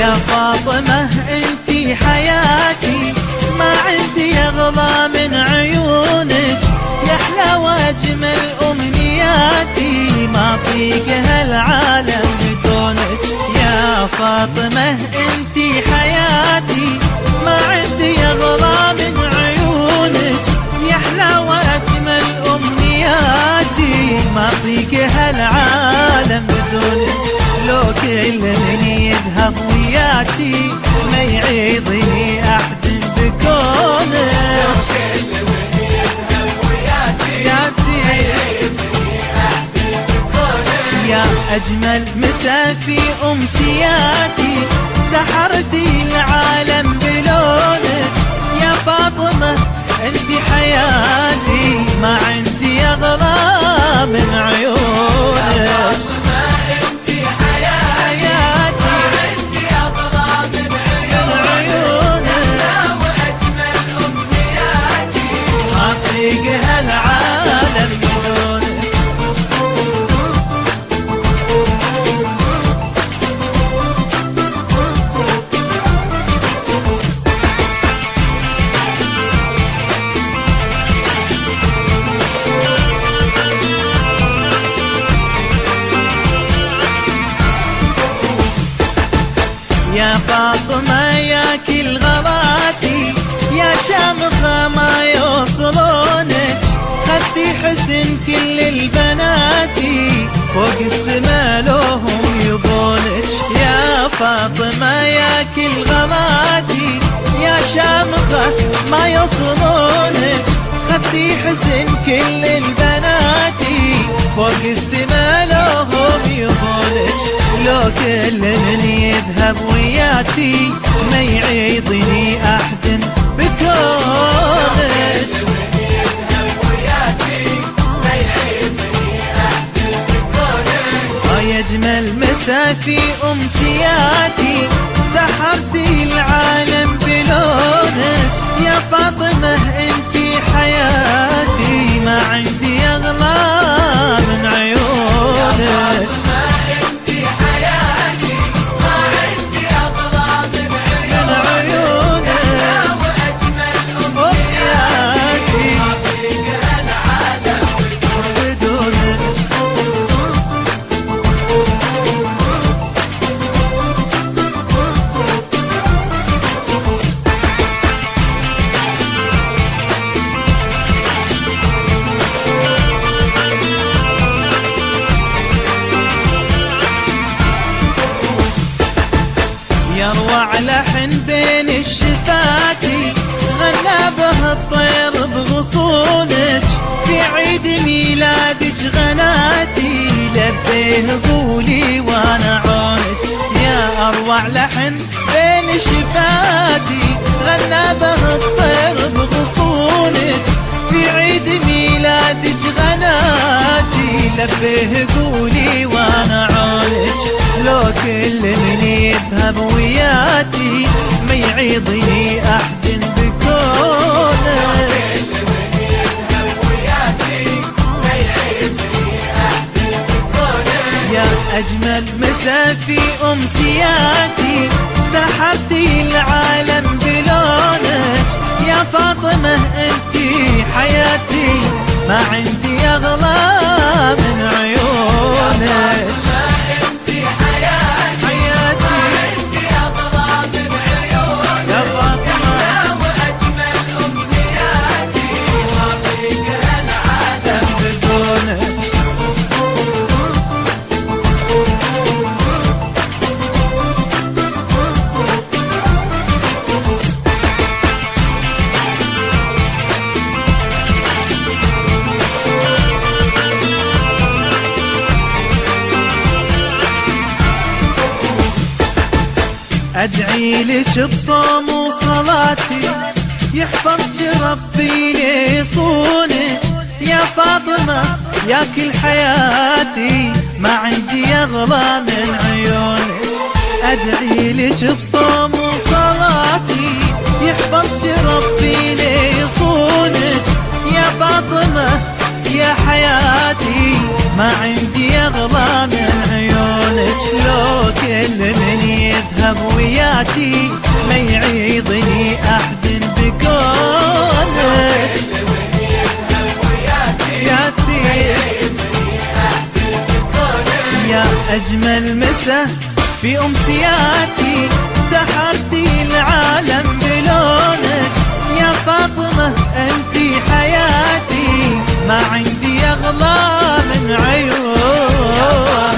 يا فاطمة انتي حياتي، ما عندي اغلى من عيونك، يا احلى واجمل امنياتي، ما اطيق هالعالم بدونك. يا فاطمة انتي حياتي، ما عندي اغلى من عيونك، يا احلى واجمل امنياتي، ما اطيق هالعالم بدونك. لو كل من يذهب وياتي، ما يعيضني احد بكونك. لو كل من يذهب وياتي، ما يعيضني احد بكونك. يا اجمل مسا في امسياتي، سحرتي العالم بلونك. يا فاطمة انتي حياتي، ما عندي اغلى من عيونك. يا فاطمة يا كل غلاتي، يا شامخة ما يوصلونك، خدتي حسن كل البناتي، فوق السما لوهم يبونك. يا فاطمة يا كل غلاتي، يا شامخة ما يوصلونك، خدتي حسن كل البناتي، فوق السما لوهم يبونك. لو كل من يذهب وياتي، ما يعيضني احد بكونك. يا اجمل مسا في امسياتي، سحرتي العالم بلونك. يا فاطمة انتي حياتي، ما عندي اغلى من عيونك. يروع لحن بين الشفاتي، غنى به الطير بغصونك، في عيد ميلادك غناتي، لبيه قولي وانا عونك. يا اروع لحن بين شفاتي، غنى به الطير بغصونك، في عيد ميلادك غناتي، لبيه قولي وانا عونك. لو كل من يذهب وياتي، ما يعيضني احد بكونك. يا اجمل مسا في امسياتي، سحرتي العالم بلونك. يا فاطمة انتي حياتي، ما عندي اغلى من عيونك. ادعي لك بصوم وصلاتي، يحفظك ربي ليصونك. يا فاطمة يا كل حياتي، ما عندي اغلى من عيونك. ادعي لك بصوم وصلاتي، يحفظك ربي ليصونك. يا فاطمة يا حياتي، ما عندي اغلى من عيونك. لو كل من يذهب ويا يا أجمل مسا في أمسياتي، سحرتي العالم بلونك يا فاطمة أنتي حياتي، ما عندي أغلى من عيونك.